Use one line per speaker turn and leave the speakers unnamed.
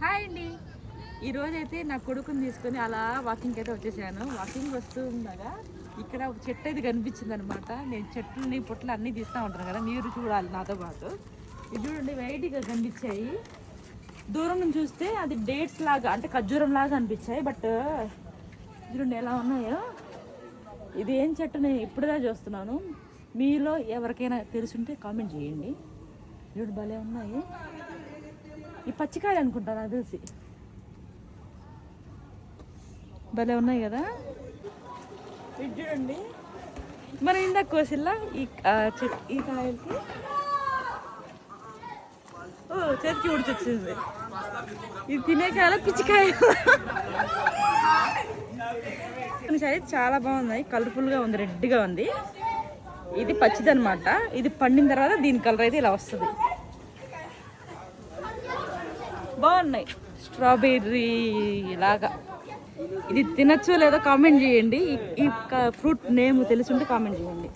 Hi అండి. ఈరోజు అయితే నా కొడుకుని తీసుకొని అలా వాకింగ్కి అయితే వచ్చేసాను. వాకింగ్ వస్తూ ఉండగా ఇక్కడ ఒక చెట్టు అయితే కనిపించింది అనమాట. నేను చెట్లని పొట్లు అన్నీ తీస్తూ ఉంటాను కదా, మీరు చూడాలి నాతో పాటు. ఇది చూడండి, వైట్గా కనిపించాయి. దూరం నుంచి చూస్తే అది డేట్స్ లాగా అంటే ఖర్జూరం లాగా అనిపించాయి. బట్ చూడండి ఎలా ఉన్నాయో. ఇది ఏం చెట్టు నేను ఇప్పుడుదా చూస్తున్నాను. మీలో ఎవరికైనా తెలుసుంటే కామెంట్ చేయండి. చూడు భలే ఉన్నాయి. ఈ పచ్చికాయలు అనుకుంటా నాకు తెలిసి. భలే ఉన్నాయి కదా. ఇది చూడండి, మనం ఇందాక కోసిల్లా ఈ కాయలకి చేతికి ఉడిచొచ్చింది. ఇది తినే కాయల పిచ్చికాయ. చాలా బాగున్నాయి, కలర్ఫుల్గా ఉంది, రెడ్గా ఉంది. ఇది పచ్చిది అనమాట. ఇది పండిన తర్వాత దీని కలర్ అయితే ఇలా వస్తుంది. బాగున్నాయి, స్ట్రాబెర్రీ లాగా. ఇది తినచ్చో లేదో కామెంట్ చేయండి. ఈ ఫ్రూట్ నేమ్ తెలిసి ఉంటే కామెంట్ చేయండి.